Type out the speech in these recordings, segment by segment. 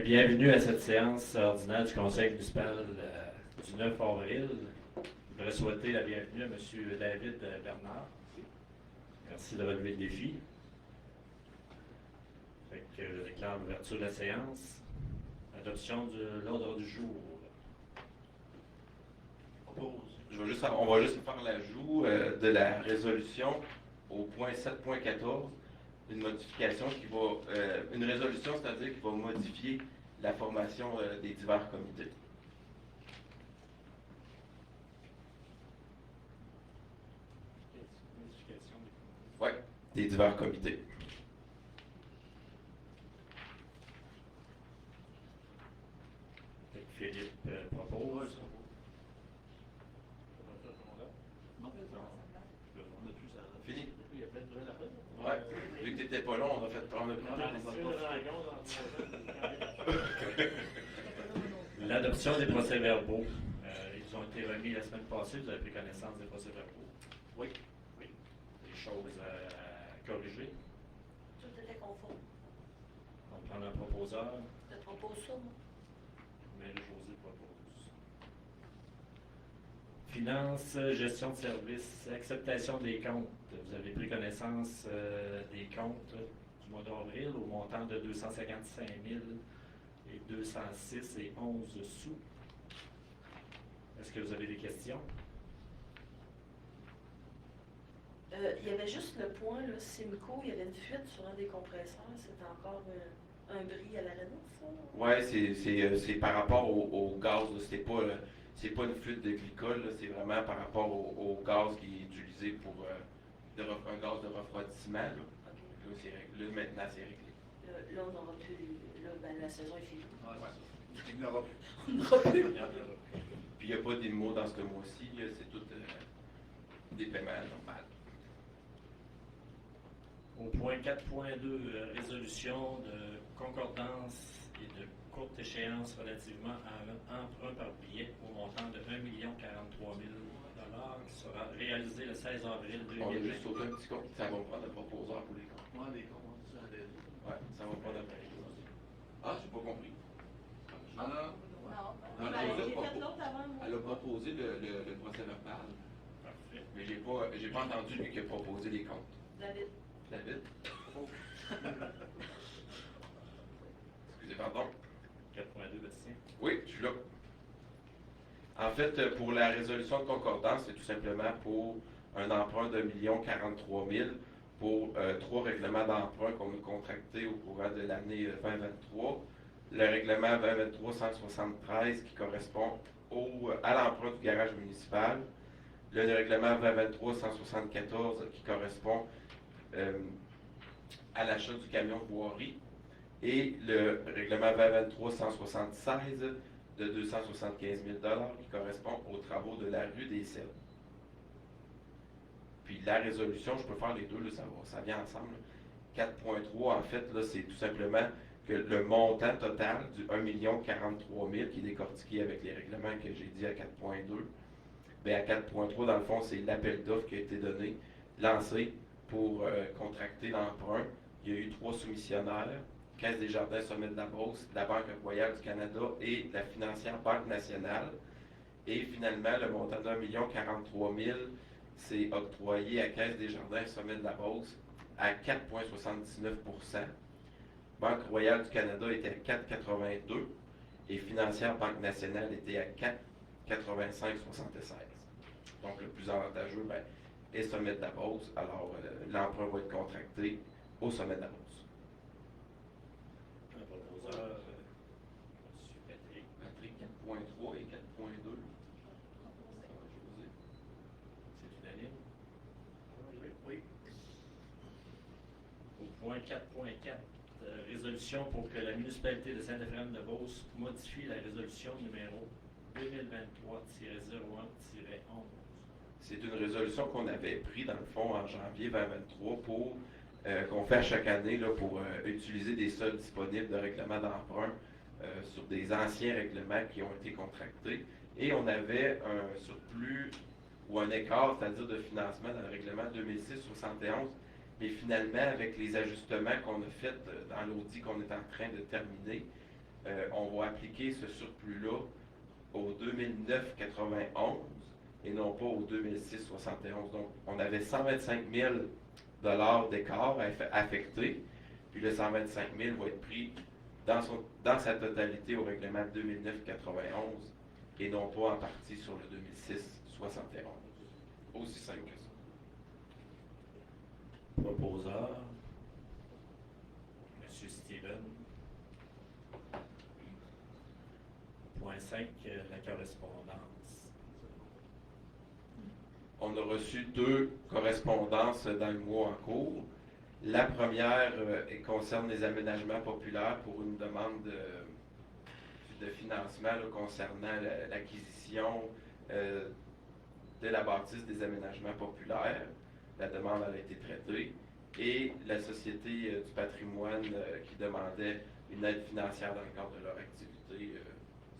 Bienvenue à cette séance ordinaire du Conseil municipal du 9 avril. Je voudrais souhaiter la bienvenue à M. David Bernard. Merci de relever le défi. Je déclare l'ouverture de la séance. Adoption de l'ordre du jour. On va juste faire l'ajout de la résolution au point 7.14, une modification qui va, une résolution, c'est-à-dire qui va modifier la formation des divers comités. Oui, des divers comités. Philippe propose. Fini? Oui, vu que tu n'étais pas long, on a fait prendre le temps. L'adoption des procès-verbaux. Ils ont été remis la semaine passée. Vous avez pris connaissance des procès-verbaux? Oui. Oui. Des choses à corriger. Tout était conforme. On va prendre un proposeur. Je te propose ça, moi. Mais José propose. Finances, gestion de services, acceptation des comptes. Vous avez pris connaissance des comptes du mois d'avril au montant de 255 206 et 11 sous. Est-ce que vous avez des questions? Il y avait juste le point, là, Simco, il y avait une fuite sur un des compresseurs. C'est encore un bris à la Renault, ça? Oui, c'est par rapport au gaz. C'est pas une fuite de glycol, c'est vraiment par rapport au gaz qui est utilisé pour un gaz de refroidissement. Là. Okay. Là, maintenant, c'est réglé. Là, on n'aura plus. Là, ben, la saison est finie. Il n'y en aura plus. Puis il n'y a pas d'IMO dans ce mois-ci, c'est tout des paiements normaux. Au point 4.2, résolution de concordance et de courte échéance relativement à un emprunt par billet au montant de 1 043 000 qui sera réalisé le 16 avril 2020. On a juste sauté un petit compte, ça va prendre un proposeur pour les comptes. Oui, les comptes, ça a des... Oui, ça va prendre un proposeur. Ah, j'ai pas compris. Elle a proposé le procès verbal. Parfait. Mais j'ai pas entendu lui qui a proposé les comptes. David. Oh. Excusez, pardon. 4.2, Bastien. Oui, je suis là. En fait, pour la résolution de concordance, c'est tout simplement pour un emprunt de 1 043 000 pour 3 règlements d'emprunt qu'on a contractés au courant de l'année 2023. Le règlement 2023-173 qui correspond à l'emprunt du garage municipal. Le règlement 2023-174 qui correspond à l'achat du camion de voirie. Et le règlement 2023-176 de 275 000 qui correspond aux travaux de la rue des Cèdres. Puis la résolution, je peux faire les deux, là, ça vient ensemble. 4.3, en fait, là, c'est tout simplement que le montant total du 1 043 000 qui est décortiqué avec les règlements que j'ai dit à 4.2, bien à 4.3, dans le fond, c'est l'appel d'offres qui a été donné, lancé pour contracter l'emprunt. Il y a eu 3 soumissionnaires, Caisse des Jardins Sommet de la Beauce, la Banque Royale du Canada et la financière Banque Nationale. Et finalement, le montant de 1 043 000 s'est octroyé à Caisse des Jardins Sommet de la Beauce à 4,79 %. Banque Royale du Canada était à 4,82 et Financière Banque Nationale était à 4,85,76. Donc le plus avantageux est Sommet de la Beauce. Alors l'emprunt va être contracté au Sommet de la Beauce. Un proposeur, M. Patrick 4.3 et 4.2. C'est unanime? Oui. Au point 4.4, résolution pour que la municipalité de Sainte-Ephraim-de-Beauce modifie la résolution numéro 2023-01-11. C'est une résolution qu'on avait prise dans le fond en janvier 2023 pour qu'on fait à chaque année là, pour utiliser des soldes disponibles de règlements d'emprunt sur des anciens règlements qui ont été contractés. Et on avait un surplus ou un écart, c'est-à-dire de financement dans le règlement 2006-71. Mais finalement, avec les ajustements qu'on a faits dans l'audit qu'on est en train de terminer, on va appliquer ce surplus-là au 2009-91 et non pas au 2006-71. Donc, on avait 125 000 d'écart affecté, puis le 125 000 va être pris dans sa totalité au règlement 2009-91 et non pas en partie sur le 2006-71. Aussi simple que ça. Proposeur, M. Steven. Point 5, la correspondance. On a reçu 2 correspondances dans le mois en cours. La première concerne les aménagements populaires pour une demande de financement là, concernant l'acquisition de la bâtisse des aménagements populaires. La demande a été traitée. Et la Société du patrimoine qui demandait une aide financière dans le cadre de leur activité,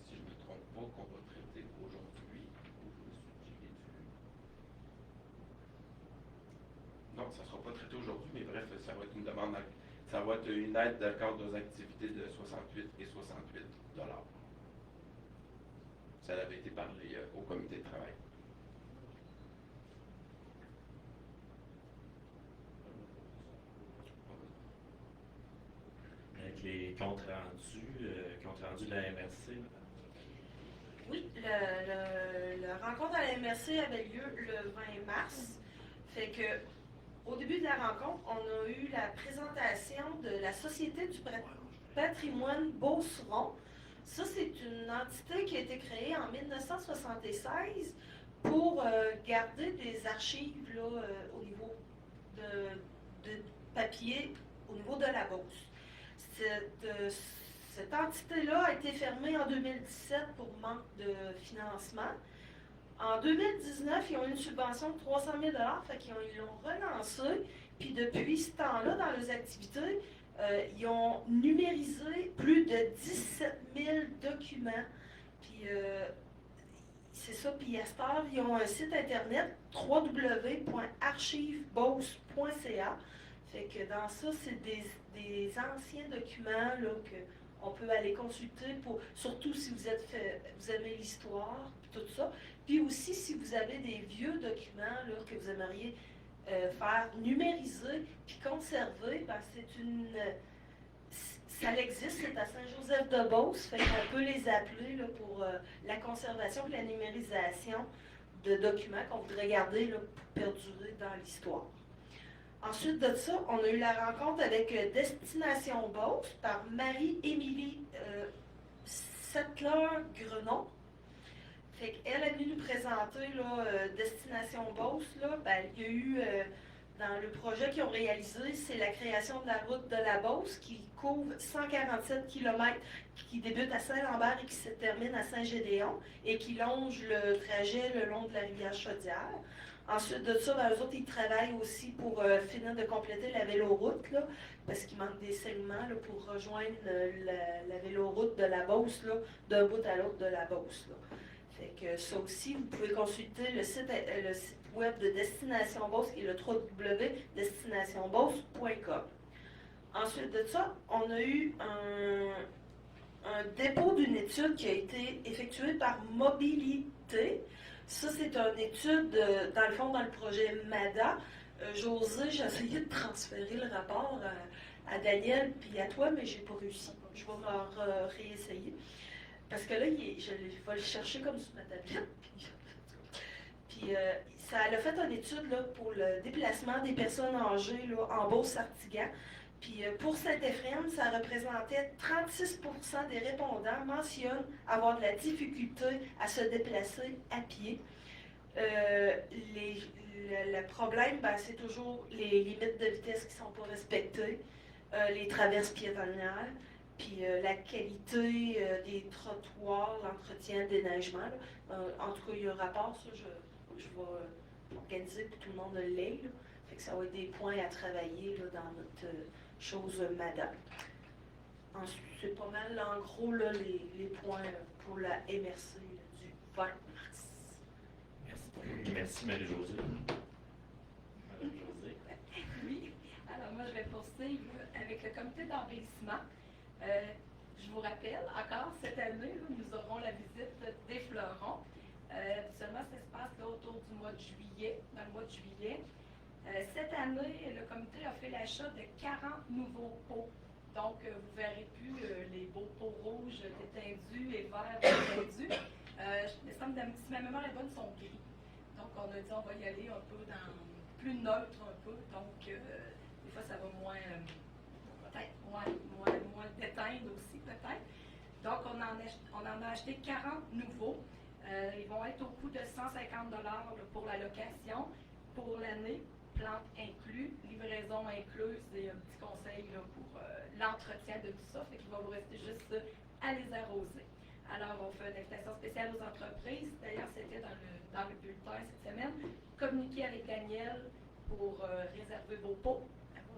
si je ne me trompe pas, qu'on va traiter aujourd'hui. Non, ça ne sera pas traité aujourd'hui, mais bref, ça va être une demande, ça va être une aide dans le cadre de nos activités de 68 et 68 $. Ça avait été parlé au comité de travail. Avec les comptes rendus de la MRC. Oui, la rencontre à la MRC avait lieu le 20 mars. Fait que, au début de la rencontre, on a eu la présentation de la Société du patrimoine Beauceron. Ça, c'est une entité qui a été créée en 1976 pour garder des archives là, au niveau de papier, au niveau de la Beauce. Cette entité-là a été fermée en 2017 pour manque de financement. En 2019, ils ont eu une subvention de 300 000 fait qu'ils l'ont relancé. Puis depuis ce temps-là, dans leurs activités, ils ont numérisé plus de 17 000 documents. Puis c'est ça. Puis à cette heure, ils ont un site internet www.archivebauce.ca. Fait que dans ça, c'est des anciens documents là, qu'on peut aller consulter, surtout si vous aimez l'histoire, tout ça. Puis aussi, si vous avez des vieux documents là, que vous aimeriez faire numériser puis conserver, ben ça existe, c'est à Saint-Joseph-de-Beauce, fait qu'on peut les appeler là, pour la conservation et la numérisation de documents qu'on voudrait garder là, pour perdurer dans l'histoire. Ensuite de ça, on a eu la rencontre avec Destination Beauce par Marie-Émilie Settler-Grenon. Fait qu'elle est venue nous présenter là, Destination Beauce. Là, ben, il y a eu dans le projet qu'ils ont réalisé, c'est la création de la route de la Beauce qui couvre 147 km, qui débute à Saint-Lambert et qui se termine à Saint-Gédéon et qui longe le trajet le long de la rivière Chaudière. Ensuite de ça, ben, eux autres, ils travaillent aussi pour finir de compléter la véloroute, là, parce qu'il manque des segments là, pour rejoindre la véloroute de la Beauce, là, d'un bout à l'autre de la Beauce. Là. Fait que ça aussi, vous pouvez consulter le site web de Destination Beauce, qui est le www.destinationbeauce.com. Ensuite de ça, on a eu un dépôt d'une étude qui a été effectuée par Mobilité. Ça, c'est une étude, dans le fond, dans le projet MADA. J'ai essayé de transférer le rapport à Daniel puis à toi, mais j'ai pas réussi. Je vais me réessayer. Parce que là, je vais le chercher comme sur ma tablette. Puis ça a fait une étude là, pour le déplacement des personnes âgées là, en Beauce-Artigan. Puis pour Saint-Éphrem, ça représentait 36% des répondants mentionnent avoir de la difficulté à se déplacer à pied. Le problème, ben, c'est toujours les limites de vitesse qui ne sont pas respectées, les traverses piétonnières, puis la qualité des trottoirs, l'entretien, le déneigement. En tout cas, il y a un rapport, ça, je vais organiser pour que tout le monde l'ait. Fait que ça va être des points à travailler là, dans notre chose madame. Ensuite, c'est pas mal, en gros, là, les points pour la MRC là, du 20 mars. Merci Marie-Josée. Marie-Josée. Oui, alors moi je vais poursuivre avec le comité d'envahissement. Je vous rappelle, encore cette année, là, nous aurons la visite des fleurons. Habituellement, ça se passe là, autour du mois de juillet, dans le mois de juillet. Cette année, le comité a fait l'achat de 40 nouveaux pots. Donc, vous ne verrez plus les beaux pots rouges détendus et verts détendus. Il me semble, si ma mémoire est bonne, ils sont gris. Donc, on a dit on va y aller un peu dans plus neutre un peu. Donc, des fois, ça va moins, peut-être moins déteindre aussi, peut-être. Donc, on en a acheté 40 nouveaux. Ils vont être au coût de 150 $ pour la location pour l'année, plantes inclus, livraison incluse et un petit conseil là, pour l'entretien de tout ça. Fait qu'il va vous rester juste à les arroser. Alors, on fait une invitation spéciale aux entreprises. D'ailleurs, c'était dans le bulletin cette semaine. Communiquez avec Daniel pour réserver vos pots.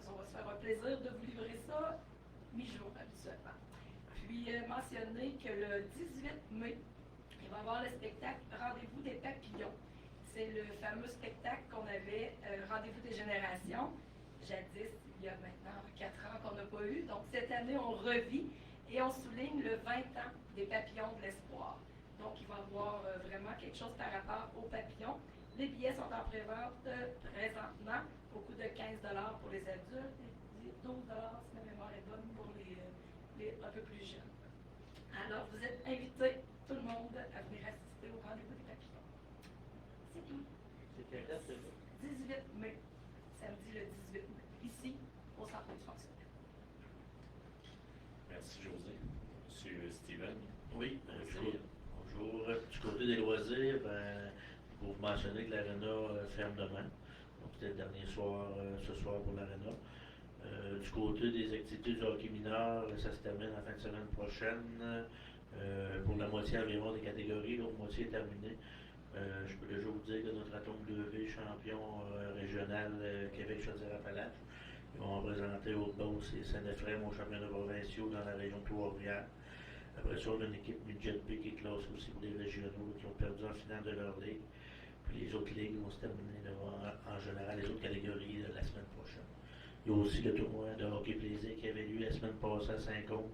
On va se faire un plaisir de vous livrer ça mi-jour habituellement. Puis, mentionner que le 18 mai, il va y avoir le spectacle Rendez-vous des papillons. C'est le fameux spectacle qu'on avait, Rendez-vous des générations, jadis, il y a maintenant 4 ans qu'on n'a pas eu. Donc, cette année, on revit et on souligne le 20 ans des papillons de l'espoir. Donc, il va y avoir vraiment quelque chose par rapport aux papillons. Les billets sont en pré-vente présentement au coût de 15 $ pour les adultes et 12 $ si ma mémoire est bonne pour les un peu plus jeunes. Alors, vous êtes invités, tout le monde, à venir assister au Rendez-vous des papillons. C'est tout. C'est quelle date, c'est ça? 18 mai, samedi le 18 mai, ici, au Centre du fonctionnaire. Merci, José. Monsieur Steven. Oui, bonjour. Du côté des loisirs, pour mentionner que l'aréna ferme demain. Donc, c'était le dernier soir, ce soir pour l'aréna. Du côté des activités du hockey mineur, ça se termine la fin de semaine prochaine. Pour la moitié environ des catégories, l'autre moitié est terminée. Je peux déjà vous dire que notre atome 2V, champion régional Québec-Chaudière-Appalaches, ils vont représenter Haute-Beauce et Saint-Ephraim aux championnats provinciaux dans la région de Trois-Rivières. Après ça, on a une équipe midget B qui est classée aussi pour les régionaux qui ont perdu en finale de leur ligue. Puis les autres ligues vont se terminer là, en général, les autres catégories la semaine prochaine. Il y a aussi le tournoi de hockey plaisir qui avait lieu la semaine passée à Saint-Côme,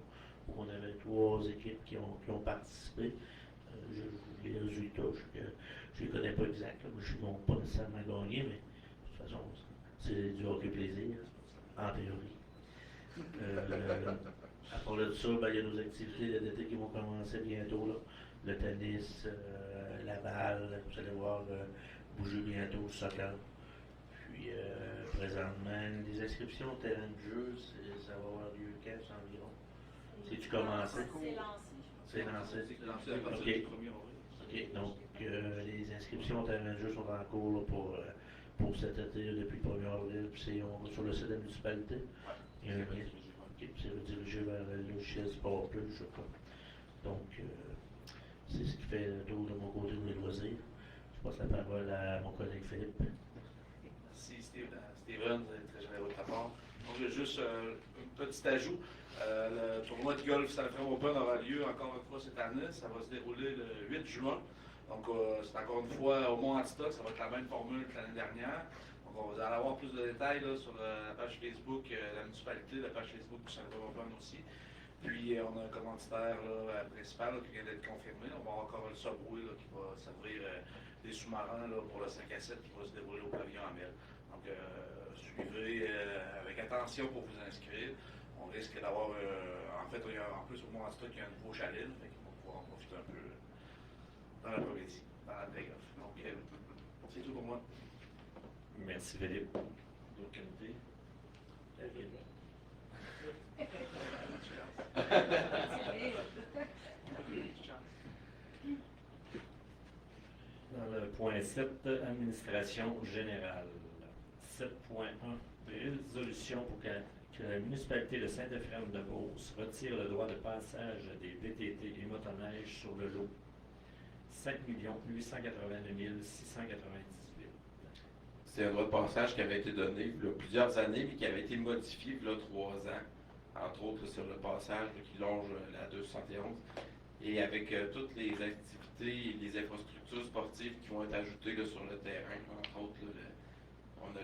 où on avait 3 équipes qui ont participé. Les résultats, je ne les connais pas exacts, je n'ai pas nécessairement gagné, mais de toute façon, c'est du hockey plaisir, en théorie. À part de ça, il y a nos activités d'été qui vont commencer bientôt. Là. Le tennis, la balle, vous allez voir bouger bientôt, le soccer. Puis présentement, les inscriptions au terrain de jeu, ça va avoir lieu quand environ? C'est-tu commencé? C'est lancé. C'est lancé. OK, donc les inscriptions au terrain de jeu sont en cours là, pour cet été là, depuis le 1er avril. Puis on va sur le site de la municipalité. Il y a un lien. OK, puis c'est redirigé vers le logiciel Sport Plus, je crois. Donc, c'est ce qui fait le tour de mon côté de mes loisirs. Je passe la parole à mon collègue Philippe. Merci Steven, vous êtes très généreux de ta part. Donc, juste un petit ajout. Le tournoi de golf Saint-Ephraim Open aura lieu encore une fois cette année. Ça va se dérouler le 8 juin. Donc, c'est encore une fois au Mont-Antistoc. Ça va être la même formule que l'année dernière. Donc, on va avoir plus de détails là, sur la page Facebook de la municipalité, la page Facebook du Saint-Ephraim Open aussi. Puis, on a un commanditaire là, principal là, qui vient d'être confirmé. On va avoir encore le Subway là, qui va servir des sous-marins là, pour le 5 à 7 qui va se dérouler au pavillon Amel. Donc, suivez avec attention pour vous inscrire. On risque d'avoir, en fait, il y a, en plus au Mont-Antistoc, il y a un nouveau chalet, fait qu'on va pouvoir en profiter un peu dans l'après-midi, dans la playoff. Donc, c'est tout pour moi. Merci, Philippe. D'autres qualités? Dans le point 7, administration générale. 7.1, résolution pour que la municipalité de Saint-Ephraim-de-Beauce retire le droit de passage des VTT et motoneiges sur le lot. 5 882 698. C'est un droit de passage qui avait été donné il y a plusieurs années, mais qui avait été modifié il y a 3 ans, entre autres sur le passage qui longe la 271. Et avec toutes les activités et les infrastructures sportives qui vont être ajoutées là, sur le terrain, entre autres, on a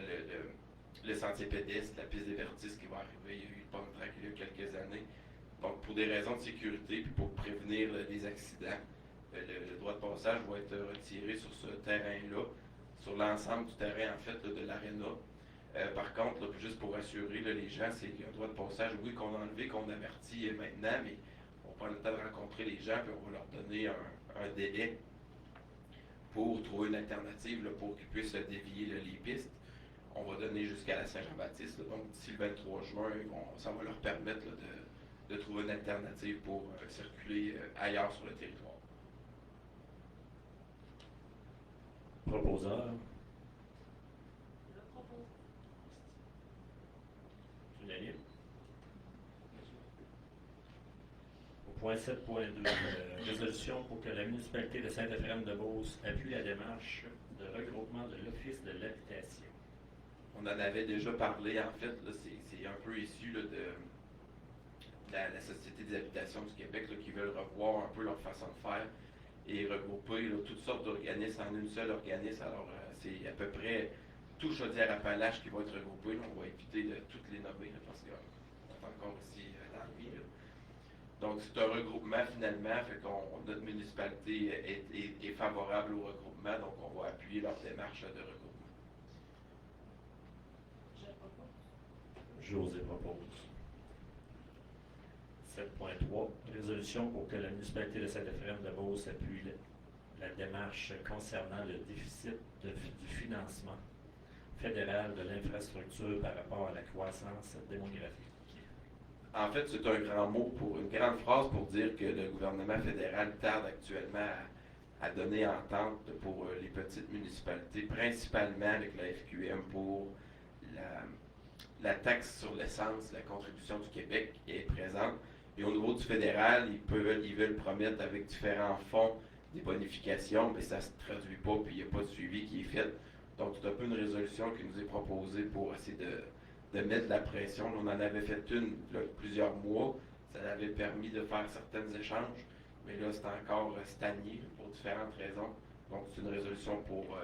le sentier pédestre, la piste des vertices qui va arriver. Il y a eu le pont track il y a quelques années. Donc, pour des raisons de sécurité puis pour prévenir les accidents, le droit de passage va être retiré sur ce terrain-là, sur l'ensemble du terrain, en fait, de l'aréna. Par contre, là, juste pour assurer les gens, c'est un droit de passage, oui, qu'on a enlevé, qu'on avertit maintenant, mais on prend le temps de rencontrer les gens puis on va leur donner un délai pour trouver une alternative là, pour qu'ils puissent dévier les pistes. On va donner jusqu'à la Saint-Jean-Baptiste. Donc, d'ici le 23 juin, ça va leur permettre là, de trouver une alternative pour circuler ailleurs sur le territoire. Proposeur. Le propos. Unanime. Au point 7.2, résolution pour que la municipalité de Saint-Éphrem-de-Beauce appuie la démarche de regroupement de l'Office de l'habitation. On en avait déjà parlé, en fait, là, c'est un peu issu là, de la Société des habitations du Québec là, qui veulent revoir un peu leur façon de faire et regrouper là, toutes sortes d'organismes en une seule organisme. Alors, c'est à peu près tout Chaudière-Appalaches qui va être regroupé. Là, on va éviter de toutes les nommer là, parce qu'on est encore ici dans le vie. Là. Donc, c'est un regroupement finalement, fait qu'on notre municipalité est favorable au regroupement, donc on va appuyer leur démarche de regroupement. Je propose. José propose. 7.3, résolution pour que la municipalité de Saint-Éphrem-de-Beauce appuie la démarche concernant le déficit du financement fédéral de l'infrastructure par rapport à la croissance démographique. En fait, c'est un grand mot, une grande phrase pour dire que le gouvernement fédéral tarde actuellement à donner entente pour les petites municipalités, principalement avec la FQM pour la taxe sur l'essence, la contribution du Québec qui est présente. Et au niveau du fédéral, ils veulent promettre avec différents fonds des bonifications, mais ça ne se traduit pas, puis il n'y a pas de suivi qui est fait. Donc, c'est un peu une résolution qui nous est proposée pour essayer de mettre de la pression. On en avait fait une là, plusieurs mois. Ça avait permis de faire certains échanges, mais là, c'est encore stagné pour différentes raisons. Donc, c'est une résolution pour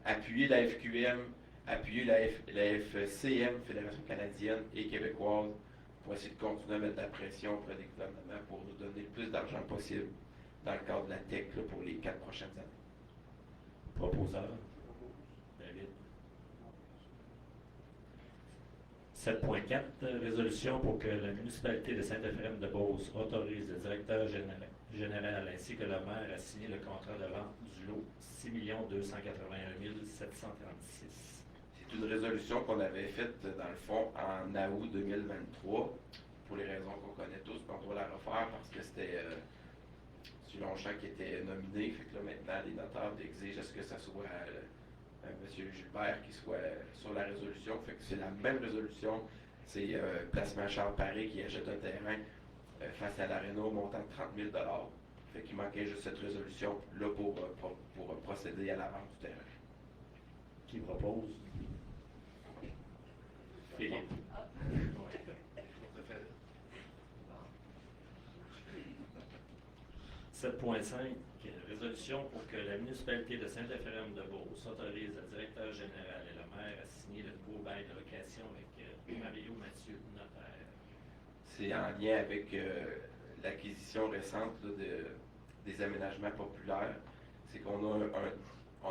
appuyer la FQM, appuyer la FCM, Fédération canadienne et québécoise, pour essayer de continuer à mettre de la pression auprès des gouvernements pour nous donner le plus d'argent possible dans le cadre de la TEC là, pour les 4 prochaines années. Proposeur. David. 7.4, résolution pour que la municipalité de Saint-Éphrem-de-Beauce autorise le directeur général ainsi que le maire à signer le contrat de vente du lot 6 281 736. C'est une résolution qu'on avait faite, dans le fond, en août 2023, pour les raisons qu'on connaît tous, puis on doit la refaire parce que c'était Longchamp qui était nominé. Fait que là, maintenant, les notables exigent à ce que ça soit M. Gilbert qui soit sur la résolution. Fait que c'est la même résolution. C'est Placement Charles Paré qui achète un terrain face à l'Aréna au montant de 30 000 $. Fait qu'il manquait juste cette résolution-là pour procéder à la vente du terrain. Qui propose? Philippe. Tout à fait. 7.5, résolution pour que la municipalité de Saint-Éphrem-de-Beauce autorise le directeur général et le maire à signer le nouveau bail de location avec Mario Mathieu, notaire. C'est en lien avec l'acquisition récente là, des aménagements populaires. C'est qu'on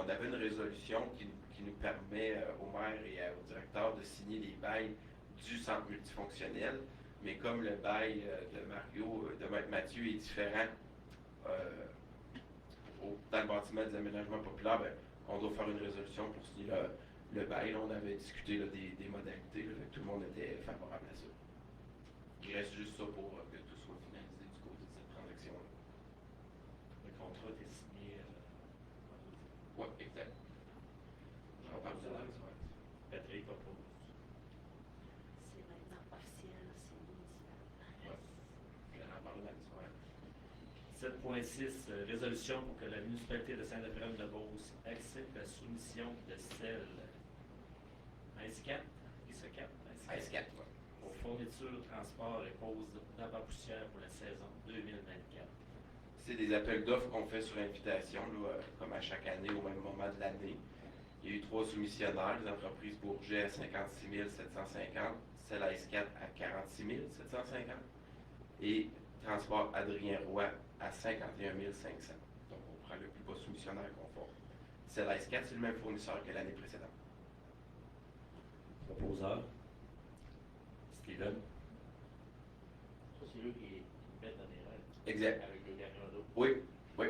avait une résolution qui nous permet au maire et au directeur de signer les bails du centre multifonctionnel, mais comme le bail de Maître Mathieu est différent dans le bâtiment des aménagements populaires, ben, on doit faire une résolution pour signer le bail. Là, on avait discuté là, des modalités, là, tout le monde était favorable à ça. Il reste juste ça pour que tout soit finalisé du côté de cette transaction-là. Le contrat est signé. Oui, exact. J'en parle de là. Patrick propose. C'est maintenant officiel, c'est municipal. J'en parle là. 7.6, résolution pour que la municipalité de Saint-Éphrem-de-Beauce accepte la soumission de celle IS4, IS4, aux fournitures, transport et pose d'abat-poussière pour la saison 2024. C'est des appels d'offres qu'on fait sur invitation, là, comme à chaque année, au même moment de l'année. Il y a eu 3 soumissionnaires, les entreprises Bourget à 56 750, celle à S4 à 46 750. et Transport Adrien Roy à 51 500. Donc, on prend le plus bas soumissionnaire conforme. Celaise 4, c'est le même fournisseur que l'année précédente. Proposeur. Steven. Ça, c'est eux qui mettent dans les règles. Exact. Avec les camions d'eau. Oui, oui.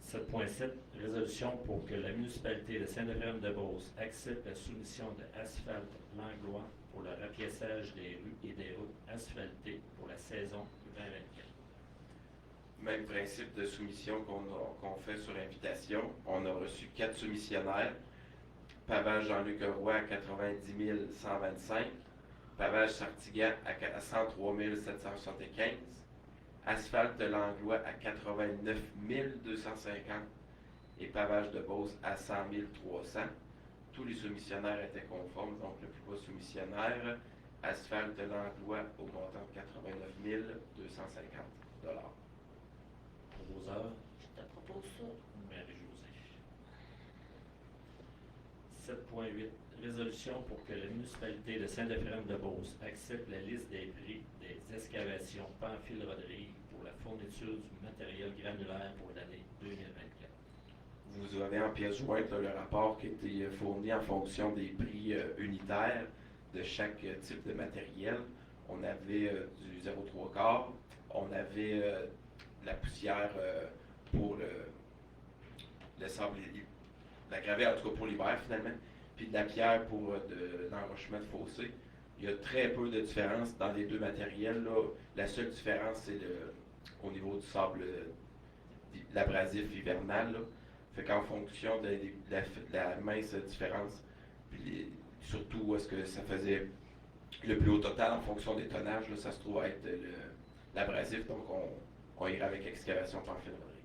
7.7. Résolution pour que la municipalité de Saint-Éphrem-de-Beauce accepte la soumission de Asphalt Langlois pour le rapiessage des rues et des routes asphaltées pour la saison 2024. Même principe de soumission qu'on fait sur invitation. On a reçu 4 soumissionnaires. Pavage Jean-Luc Roy à 90 125. Pavage Sartigan à 103 775. Asphalte de Langlois à 89 250. Et Pavage de Beauce à 100 300. Tous les soumissionnaires étaient conformes, donc le plus bas soumissionnaire, Asphalte de Langlois au montant de 89 250 $. Proposeur. Je te propose ça. Marie-Josée. 7.8. Résolution pour que la municipalité de Saint-Éphrem-de-Beauce accepte la liste des prix des excavations Pamphile-Rodrigue pour la fourniture du matériel granulaire pour l'année 2024. Vous avez en pièce jointe là, le rapport qui a été fourni en fonction des prix unitaires de chaque type de matériel. On avait du 0,3 quart, on avait la poussière pour le sable, la gravelle en tout cas pour l'hiver finalement, puis de la pierre pour de l'enrochement de fossé. Il y a très peu de différence dans les deux matériels. Là. La seule différence, c'est au niveau du sable, l'abrasif hivernal. Là. Fait qu'en fonction de la mince différence, puis surtout où est-ce que ça faisait le plus haut total en fonction des tonnages, là, ça se trouve à être l'abrasif, donc on ira avec excavation Pamphile Rodrigue.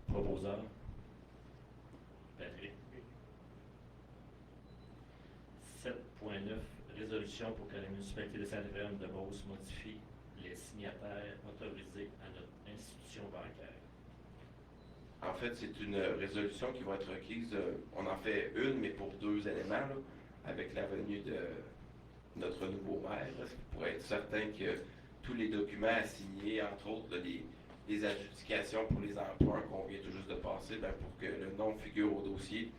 Proposeur. Patrick. 7.9. Résolution pour que la municipalité de Saint-Éphrem-de-Beauce modifie les signataires autorisés à notre institution bancaire. En fait, c'est une résolution qui va être requise. On en fait une, mais pour 2 éléments, là, avec la venue de notre nouveau maire, là, pour être certain que tous les documents à signer, entre autres là, les adjudications pour les emprunts qu'on vient tout juste de passer, ben, pour que le nom figure au dossier,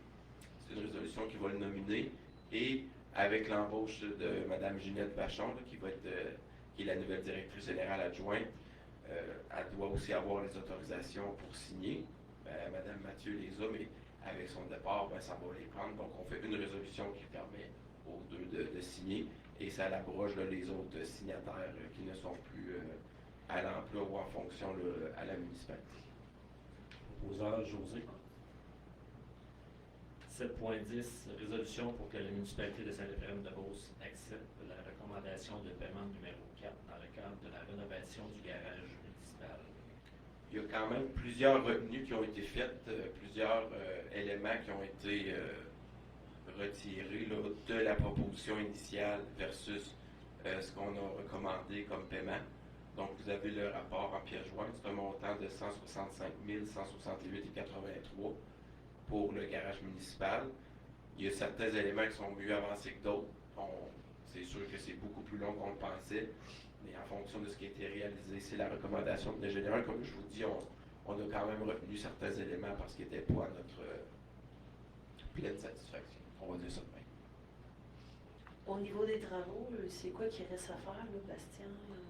c'est une résolution qui va le nominer. Et avec l'embauche de Mme Ginette Vachon, là, qui est la nouvelle directrice générale adjointe, elle doit aussi avoir les autorisations pour signer. Mme Mathieu les a, mais avec son départ, ben, ça va les prendre. Donc, on fait une résolution qui permet aux deux de signer et ça l'abroge les autres signataires qui ne sont plus à l'emploi ou en fonction là, à la municipalité. Proposeur José. 7.10. Résolution pour que la municipalité de Saint-Éphrem-de-Beauce accepte la recommandation de paiement numéro 4 dans le cadre de la rénovation du garage municipal. Il y a quand même plusieurs retenues qui ont été faites, plusieurs éléments qui ont été retirés là, de la proposition initiale versus ce qu'on a recommandé comme paiement. Donc, vous avez le rapport en pièce jointe, c'est un montant de 165 168,83 pour le garage municipal. Il y a certains éléments qui sont mieux avancés que d'autres. C'est sûr que c'est beaucoup plus long qu'on le pensait, mais en fonction de ce qui a été réalisé, c'est la recommandation de l'ingénieur. Comme je vous dis, on a quand même retenu certains éléments parce qu'ils n'étaient pas à notre pleine satisfaction. On va dire ça de même. Au niveau des travaux, c'est quoi qui reste à faire, là, Bastien?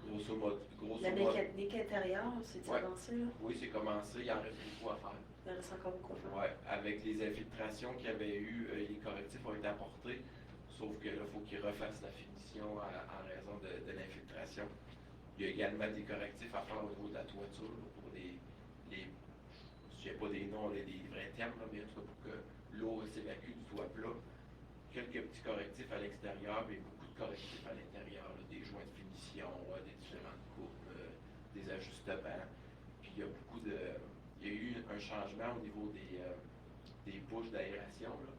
Grosso modo, La mécanique intérieure, c'est Ouais. avancé, là? oui, c'est commencé. Il en reste beaucoup à faire. Il reste encore beaucoup à faire. Ouais, avec les infiltrations qu'il y avait eu, les correctifs ont été apportés, sauf que là, il faut qu'ils refassent la finition en raison de l'infiltration. Il y a également des correctifs à faire au niveau de la toiture là, pour je ne sais pas des noms, des vrais termes, là, mais en tout cas pour que l'eau s'évacue du toit plat. Quelques petits correctifs à l'extérieur, mais beaucoup de correctifs à l'intérieur, là, des joints de finition, des différentes coupes, des ajustements. Puis il y a il y a eu un changement au niveau des bouches d'aération. Là.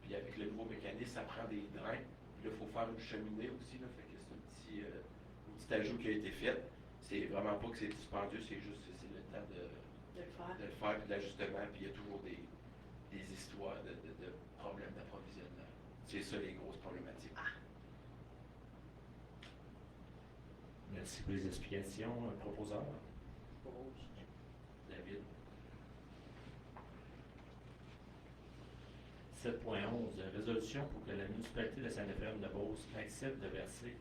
Puis avec le nouveau mécanisme, ça prend des drains. Puis là, il faut faire une cheminée aussi. Là, fait que c'est un petit ajout qui a été fait. C'est vraiment pas que c'est dispendieux, c'est juste que c'est le temps de le faire, puis de l'ajustement. Puis il y a toujours des histoires de problèmes d'approvisionnement. C'est ça les grosses problématiques. Merci pour les explications, proposeur. David. 7.11. Résolution pour que la municipalité de Saint-Éphrem-de-Beauce accepte de verser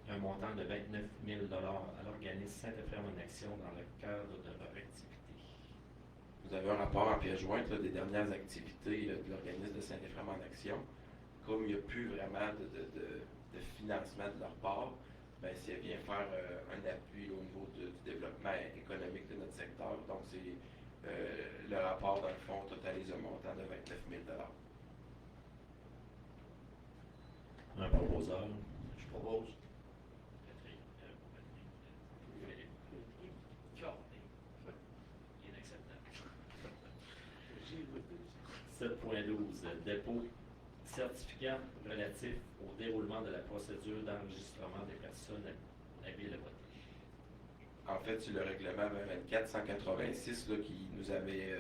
un montant de 29 000 à l'organisme Saint-Éphrem en action dans le cadre de leur activité. Vous avez un rapport en pièce jointe là, des dernières activités de l'organisme de Saint-Éphrem en action. Comme il n'y a plus vraiment de financement de leur part, ben, si elle vient faire un appui au niveau du développement économique de notre secteur, donc c'est le rapport, dans le fond, totalise un montant de 29 000 Un proposeur. Je propose. Inacceptable. 7.12. Dépôt certificat relatif au déroulement de la procédure d'enregistrement des personnes habiles à voter. En fait, c'est le règlement 24-186 là, qui nous avait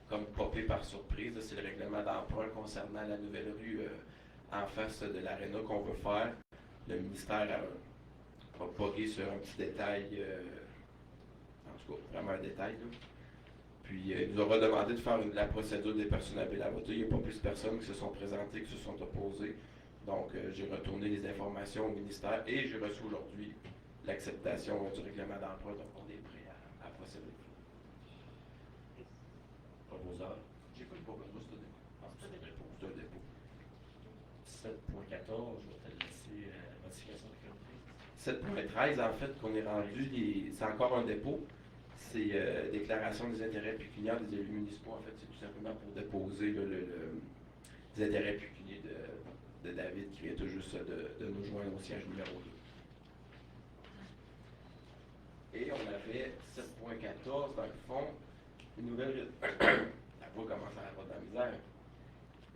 comme popé par surprise. C'est le règlement d'emprunt concernant la nouvelle rue en face de l'aréna qu'on veut faire. Le ministère a bogué sur un petit détail, en tout cas, vraiment un détail. Là. Puis, il nous aura demandé de faire la procédure des personnes habiles à voter. Il n'y a pas plus de personnes qui se sont présentées, qui se sont opposées. Donc, j'ai retourné les informations au ministère et j'ai reçu aujourd'hui l'acceptation du règlement d'emprunt. Donc, on est prêt à procéder. Proposeur. J'ai pas besoin de dépôt. C'est un dépôt. C'est un dépôt. 7.14. Je vais te laisser modification de 7.13, en fait, qu'on est rendu, c'est encore un dépôt. C'est déclaration des intérêts pécuniaires des élus municipaux. En fait, c'est tout simplement pour déposer les intérêts pécuniaires de David qui vient tout juste de nous joindre au siège numéro 2. Et on avait 7.14, dans le fond, une nouvelle... La voix commence à avoir de la misère.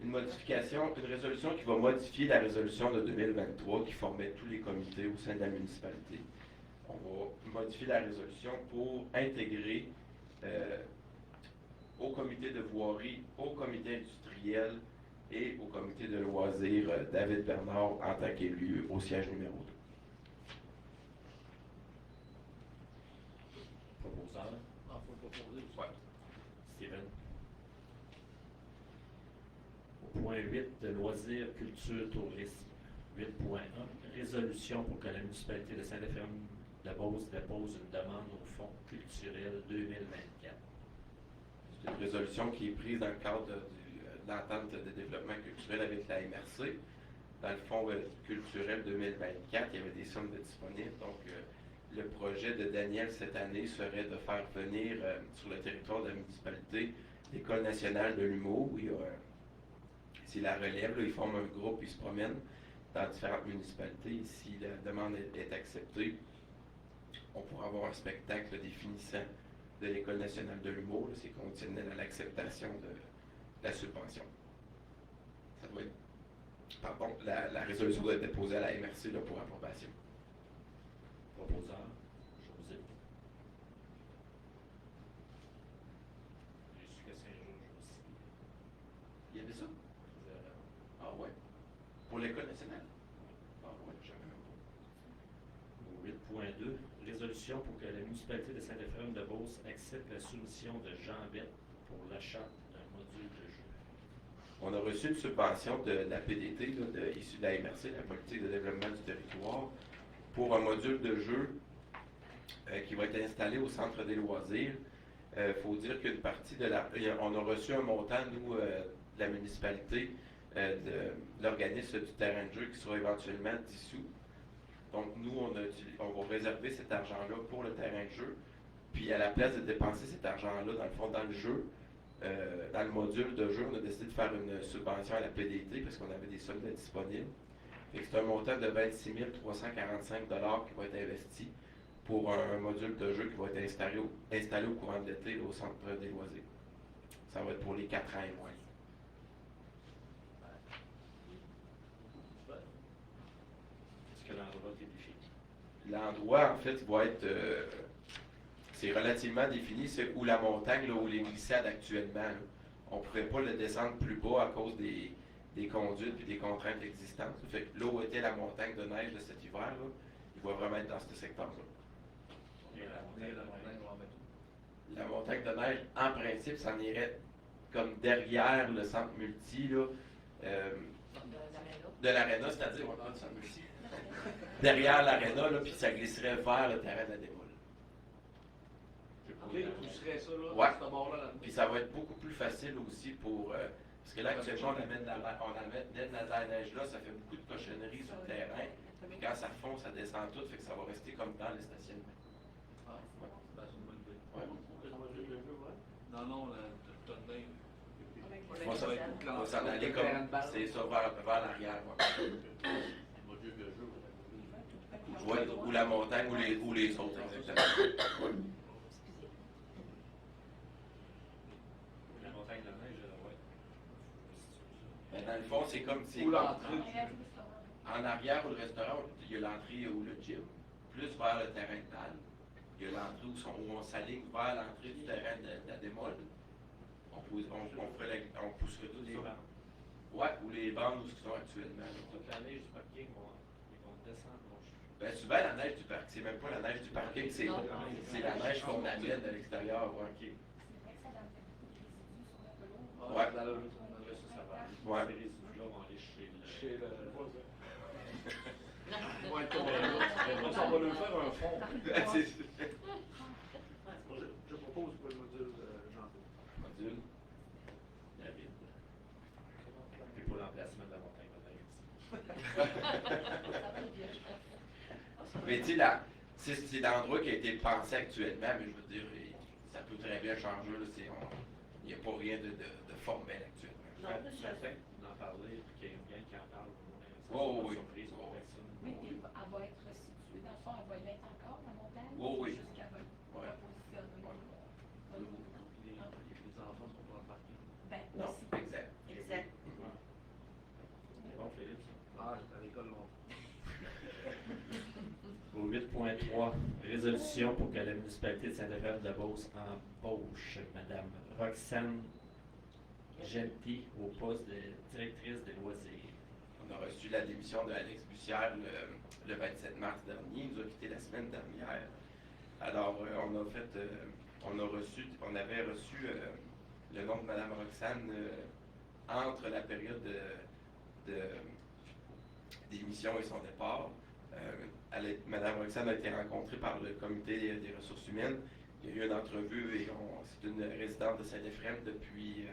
Une résolution qui va modifier la résolution de 2023 qui formait tous les comités au sein de la municipalité. On va modifier la résolution pour intégrer au comité de voirie, au comité industriel et au comité de loisirs David Bernard en tant qu'élu au siège numéro 2. proposeur. Non, il faut le proposer aussi. Ouais. Steven. Au point 8, de loisirs, culture, tourisme. 8.1, résolution pour que la municipalité de Saint-Éphrem-de-Beauce dépose une demande au Fonds culturel 2024. C'est une résolution qui est prise dans le cadre de l'entente de développement culturel avec la MRC. Dans le Fonds culturel 2024, il y avait des sommes disponibles. Donc, le projet de Daniel cette année serait de faire venir sur le territoire de la municipalité l'École nationale de l'humour. C'est la relève, là, ils forment un groupe, ils se promènent dans différentes municipalités. Si la demande est acceptée, on pourra avoir un spectacle définissant de l'École nationale de l'humour. C'est conditionnel à l'acceptation de la subvention. Ça doit être... Pardon, la résolution doit être déposée à la MRC là, pour approbation. Proposeur, José. Jusqu'à Saint-Georges aussi. Il y avait ça? Ah ouais. Pour l'École nationale? Ah ouais, jamais. Au 8.2, résolution pour que la municipalité de Saint-Éphrem-de-Beauce accepte la soumission de Jean Bette pour l'achat d'un module de jeu. On a reçu une subvention de la PDT, là, issue de la MRC, la politique de développement du territoire, pour un module de jeu qui va être installé au centre des loisirs. Il faut dire qu'une partie de on a reçu un montant, nous, de la municipalité, de l'organisme du terrain de jeu qui sera éventuellement dissous. Donc, nous, on va réserver cet argent-là pour le terrain de jeu. Puis, à la place de dépenser cet argent-là, dans le fond, dans le jeu, dans le module de jeu, on a décidé de faire une subvention à la PDT parce qu'on avait des sommes disponibles. C'est un montant de 26 345 $ qui va être investi pour un module de jeu qui va être installé au courant de l'été au centre des loisirs. Ça va être pour les 4 ans et moins. Est-ce que l'endroit est défini? L'endroit, en fait, va être... c'est relativement défini, c'est où la montagne, là, où les glissades actuellement. Là, on ne pourrait pas le descendre plus bas à cause des conduites et des contraintes existantes. Ça fait que là où était la montagne de neige de cet hiver, là, il va vraiment être dans ce secteur-là. Et la montagne, on va mettre où? La montagne de neige, en principe, ça en irait comme derrière le centre multi, là, de l'aréna, c'est-à-dire, on va du centre multi. Derrière l'aréna, là, puis ça glisserait vers le terrain de la démol. Ok, vous serez ça là, Ouais. dans ce bord-là, là. Puis ça va être beaucoup plus facile aussi pour. Parce que là, actuellement, on amène de la neige là, ça fait beaucoup de cochonneries sur le terrain. Puis quand ça fond, ça descend tout, fait que ça va rester comme dans les stationnements. Ah, ben, c'est une bonne idée. Ouais. Non, non, le tonneau. On va s'en aller comme. C'est ça, vers l'arrière. Ouais. Ouais, ou la montagne, ou les autres, exactement. La montagne de neige, ouais. Mais dans le fond, c'est comme. Ou l'entrée. En arrière, au restaurant, il y a l'entrée ou le gym. Plus vers le terrain de balle, il y a l'entrée où on s'aligne vers l'entrée du terrain de la démol. On pousserait tout Les ça. bancs. Ouais, ou les bandes où ils sont actuellement. Toute la neige du parking, ils vont descendre. Ben, souvent, la neige du parking, c'est même pas la neige du parking, c'est la neige qu'on amène de l'extérieur. Ouais. OK. Ouais. Dans le Ça va. Ouais. Ces résidus-là vont aller chez chez le. Ouais, on va lui faire un fond. Je propose pour le module Jean. Module. David. Puis pour l'emplacement de la montagne de neige. Mais tu sais, là, c'est l'endroit qui a été pensé actuellement, mais je veux dire, ça peut très bien changer. Il n'y a pas rien de formel actuellement. Non, mais ça fait. D'en parler, puis qu'il y ait quelqu'un qui en parle. Oh, oui. Surprise pour personne. Oui, puis elle va être située. Dans le fond, elle va y être encore, la montagne. Oh, oui. Jusqu'à va être Ouais. repositionnée. Les enfants sont pas dans le parking. Ben, Non, aussi. exact. Exact. C'est bon, Philippe, ça. Ah, j'étais à l'école longtemps. Au 8.3, résolution pour que la municipalité de Saint-Evrem-de-Beauce embauche Mme Roxane Gentil au poste de directrice des loisirs. On a reçu la démission de Alex Bussière le 27 mars dernier. Il nous a quitté la semaine dernière. Alors, on avait reçu le nom de Mme Roxane entre la période de démission et son départ. Mme Roxane a été rencontrée par le comité des ressources humaines. Il y a eu une entrevue et c'est une résidente de Saint-Éphrem depuis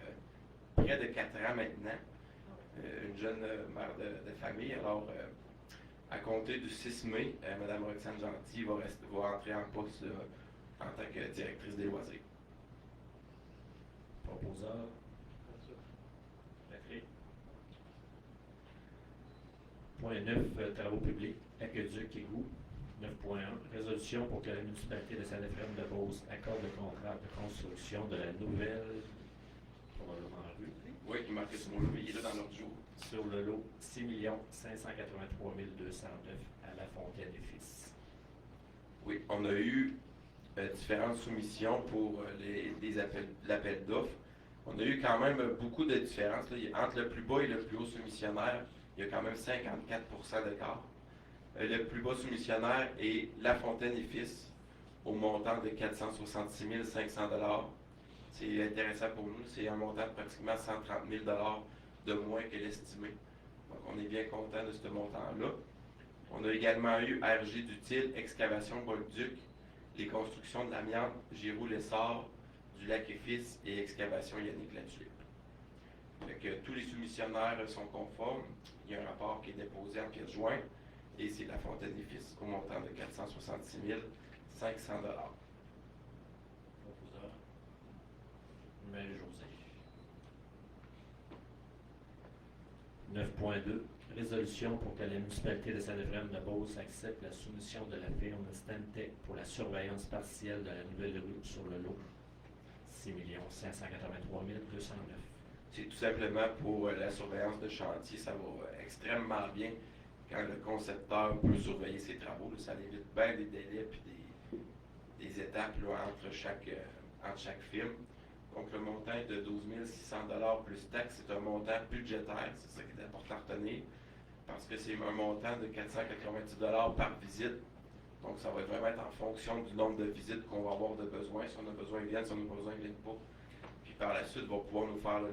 près de 4 ans maintenant. Une jeune mère de famille. Alors, à compter du 6 mai, Mme Roxane Gentil va entrer en poste en tant que directrice des loisirs. Proposeur. Patrick. Point 9, travaux publics, aqueduc égout. 9.1, résolution pour que la municipalité de Saint-Éphrem-de-Beauce accorde le contrat de construction de la nouvelle, probablement rue, Oui, il marquait ce mot-là, mais il est là dans notre jour. sur le lot 6 583 209 à La Fontaine et Fils. Oui, on a eu différentes soumissions pour l'appel d'offres. On a eu quand même beaucoup de différences. Là. Entre le plus bas et le plus haut soumissionnaire, il y a quand même 54% d'écart. Le plus bas soumissionnaire est La Fontaine et Fils, au montant de 466 500 $. C'est intéressant pour nous. C'est un montant de pratiquement 130 000 $ de moins que l'estimé. Donc, on est bien content de ce montant-là. On a également eu RG d'utile, excavation Bolduc, les constructions de l'amiante, Giroux-Lessard, du Lac et Fils et excavation Yannick Latulippe. Fait que tous les soumissionnaires sont conformes. Il y a un rapport qui est déposé en pièce jointe et c'est La Fontaine et Fils au montant de 466 500 $. Proposeur. Marie-Josée. 9.2, résolution pour que la municipalité de Saint-Éphrem-de-Beauce accepte la soumission de la firme Stantec pour la surveillance partielle de la nouvelle rue sur le lot 6 583 209. C'est tout simplement pour la surveillance de chantier. Ça va extrêmement bien quand le concepteur peut surveiller ses travaux. Là, ça évite bien des délais et des étapes là, entre chaque firme. Donc le montant est de 12 600 $ plus taxes. C'est un montant budgétaire, c'est ça qui est important à retenir, parce que c'est un montant de 490 $ par visite. Donc, ça va vraiment être en fonction du nombre de visites qu'on va avoir de besoin. Si on a besoin, ils viennent. Si on n'a pas besoin, ils ne viennent pas. Puis par la suite, il va pouvoir nous faire là,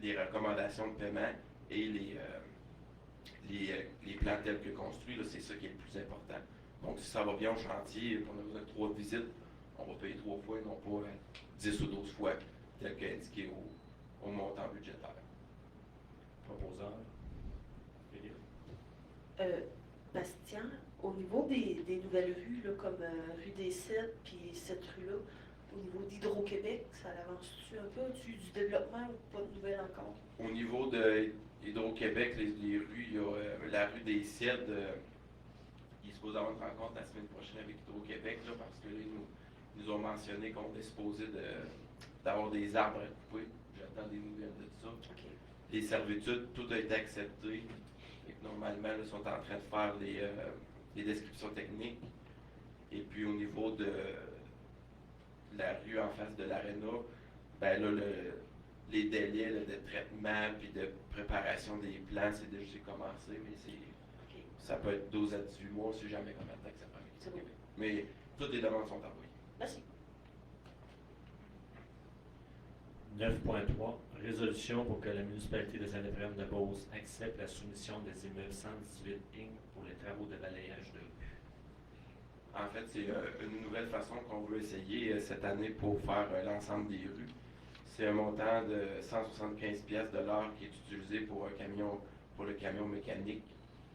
les recommandations de paiement et les plans tels que construits. Là, c'est ça qui est le plus important. Donc, si ça va bien au chantier et qu'on a besoin de 3 visites, on va payer 3 fois et non pas 10 ou 12 fois, tel qu'indiqué au montant budgétaire. Proposeur. Philippe. Bastien, au niveau des nouvelles rues, là, comme rue des Sept, puis cette rue-là, au niveau d'Hydro-Québec, ça avance-tu un peu? As-tu du développement ou pas de nouvelles encore? Au niveau de Hydro-Québec, les rues, il y a la rue des Cèdres. Il est supposé avoir une rencontre la semaine prochaine avec Hydro-Québec, là, parce que là, ils nous ont mentionné qu'on est supposé d'avoir des arbres à couper. J'attends des nouvelles de ça. OK. Les servitudes, tout a été accepté. Et que normalement, là, ils sont en train de faire les descriptions techniques. Et puis au niveau de la rue en face de l'aréna, ben là, les délais là, de traitement puis de préparation des plans, c'est déjà commencé, mais OK. ça peut être 12 à 18 mois, si jamais combien de temps que ça prend. C'est bon. Mais toutes les demandes sont envoyées. Merci. 9.3. Résolution pour que la municipalité de Saint-Éphraïm-de-Beauce accepte la soumission des immeubles 118 Inc. pour les travaux de balayage de rue. En fait, c'est une nouvelle façon qu'on veut essayer cette année pour faire l'ensemble des rues. C'est un montant de 175 pièces de l'heure qui est utilisé pour le camion mécanique.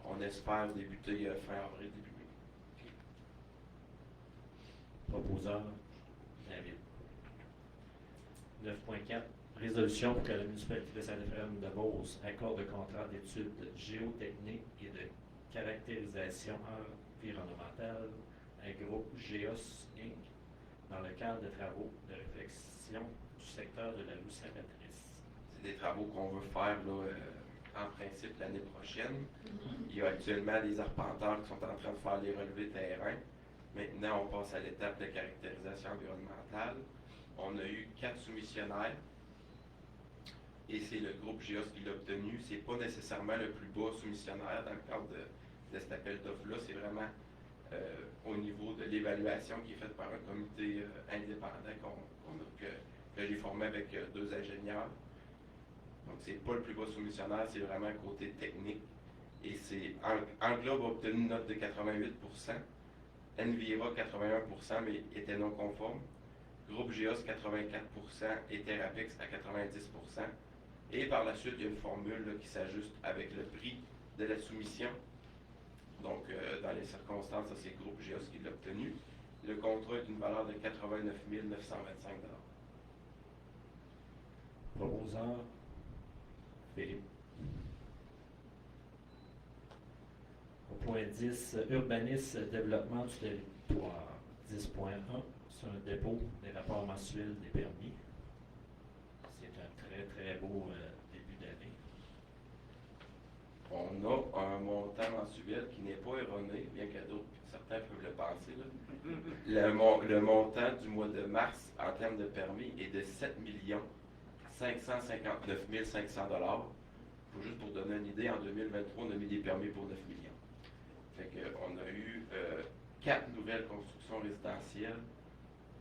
On espère débuter fin avril, début mai. Proposeur. David. 9.4. Résolution pour que la municipalité de Saint-Éphraïm-de-Beauce accorde un contrat d'études géotechniques et de caractérisation environnementale à un groupe GEOS Inc. dans le cadre de travaux de réflexion du secteur de la rue Saint-Patrice. C'est des travaux qu'on veut faire là, en principe l'année prochaine. Il y a actuellement des arpenteurs qui sont en train de faire les relevés terrain. Maintenant, on passe à l'étape de caractérisation environnementale. On a eu 4 soumissionnaires et c'est le groupe GEOS qui l'a obtenu. Ce n'est pas nécessairement le plus bas soumissionnaire dans le cadre de cet appel d'offres-là. C'est vraiment au niveau de l'évaluation qui est faite par un comité indépendant que j'ai formé avec 2 ingénieurs. Donc, c'est pas le plus bas soumissionnaire, c'est vraiment côté technique. Et c'est Englobe a obtenu une note de 88%, Envira 81%, mais était non conforme. Groupe GEOS 84% et Therapex à 90%. Et par la suite, il y a une formule là, qui s'ajuste avec le prix de la soumission. Donc, dans les circonstances, ça, c'est le groupe GEOS qui l'a obtenu. Le contrat est d'une valeur de 89 925 $. Proposeur. Philippe. Au point 10, urbanisme, développement du territoire. 10.1, c'est un dépôt des rapports mensuels des permis. C'est un très, très beau début d'année. On a un montant mensuel qui n'est pas erroné, bien que certains peuvent le penser. Là. Le montant du mois de mars en termes de permis est de 7 559 500 $. Juste pour donner une idée, en 2023, on a mis des permis pour 9 millions. Fait qu'on a eu 4 nouvelles constructions résidentielles,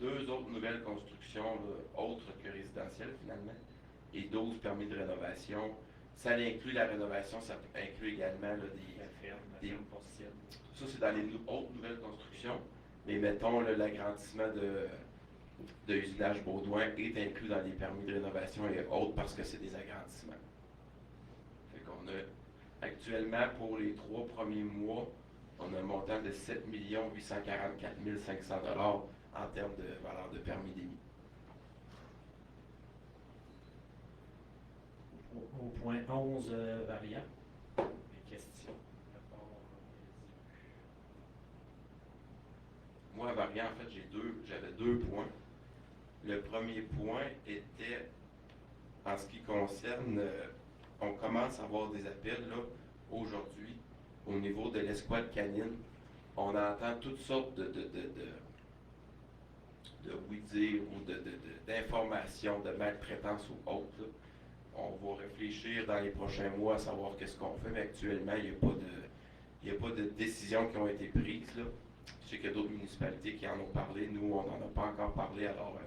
2 autres nouvelles constructions autres que résidentielles finalement, et 12 permis de rénovation. Ça inclut la rénovation, ça inclut également là, La ferme portienne. ça, c'est dans les autres nouvelles constructions. Mais mettons, l'agrandissement de usinage Baudouin est inclus dans les permis de rénovation et autres parce que c'est des agrandissements. Fait qu'on a actuellement, pour les 3 premiers mois, on a un montant de 7 844 500 $ en termes de valeur de permis d'émis. Au point 11, variant. Les questions. Moi, variant, en fait, j'avais 2 points. Le premier point était, en ce qui concerne, on commence à avoir des appels là aujourd'hui au niveau de l'escouade canine. On entend toutes sortes de oui-dire ou d'informations, de maltraitance ou autres. Là. On va réfléchir dans les prochains mois à savoir qu'est-ce qu'on fait, mais actuellement, il n'y a pas de décisions qui ont été prises. Là. Je sais qu'il y a d'autres municipalités qui en ont parlé. Nous, on n'en a pas encore parlé. Alors,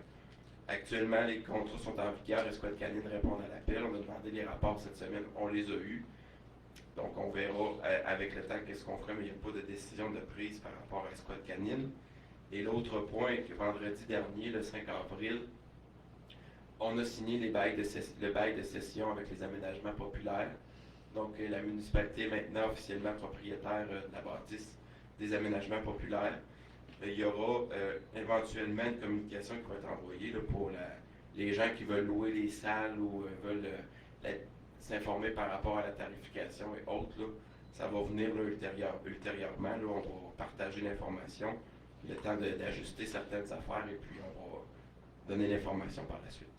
actuellement, les contrats sont en vigueur. Escouade Canine répond à l'appel. On a demandé les rapports cette semaine. On les a eus. Donc, on verra avec le temps qu'est-ce qu'on ferait, mais il n'y a pas de décision de prise par rapport à Escouade Canine. Et l'autre point, que vendredi dernier, le 5 avril, on a signé le bail de cession avec les aménagements populaires. Donc, la municipalité est maintenant officiellement propriétaire de la bâtisse des aménagements populaires. Il y aura éventuellement une communication qui va être envoyée là, pour les gens qui veulent louer les salles ou veulent s'informer par rapport à la tarification et autres. Là. Ça va venir là, ultérieurement. Là, on va partager l'information, le temps d'ajuster certaines affaires et puis on va donner l'information par la suite.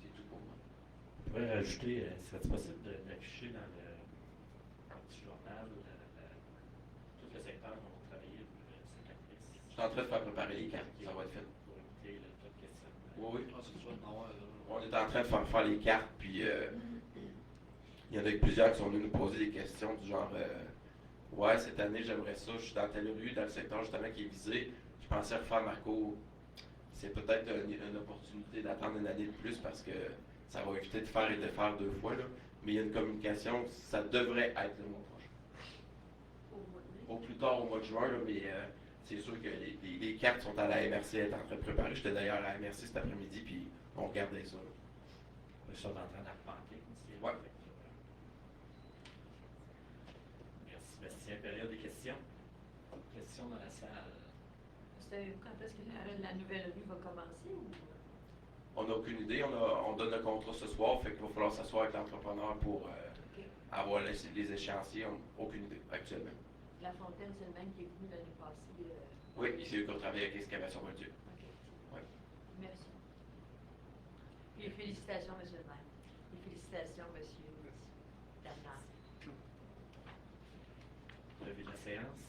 C'est tout pour moi. On pourrait rajouter, serait-il possible d'afficher dans le petit journal tout le secteur dont vous travaillez cette actrice? Je suis en train de faire préparer les cartes, ça va être fait. Pour éviter le tas de questions. Oui, oui. Ah, c'est ça, non, On est en train de faire les cartes, puis il y en a plusieurs qui sont venus nous poser des questions du genre ouais, cette année j'aimerais ça, je suis dans telle rue, dans le secteur justement qui est visé, je pensais refaire Marco. C'est peut-être une opportunité d'attendre une année de plus parce que ça va éviter de faire et de faire 2 fois, là. Mais il y a une communication, ça devrait être le mois prochain. Au plus tard au mois de juin, là, mais c'est sûr que les cartes sont à la MRC, elles sont en train de préparer. J'étais d'ailleurs à la MRC cet après-midi, puis on regardait ça. Là. Ils sont en train d'arpenter aussi. Ouais. Merci Bastien. Période des questions. Questions dans la salle. Quand est-ce que la nouvelle rue va commencer? Ou... On n'a aucune idée. On donne le contrat ce soir, fait qu'il va falloir s'asseoir avec l'entrepreneur pour avoir les échéanciers. On n'a aucune idée actuellement. La Fontaine, c'est le même qui est venu l'année passée. Oui, c'est eux qui ont travaillé avec l'excavation voiture. OK. Oui. Merci. Et félicitations, M. le maire. Et félicitations, M. Bernard. Levé de la séance.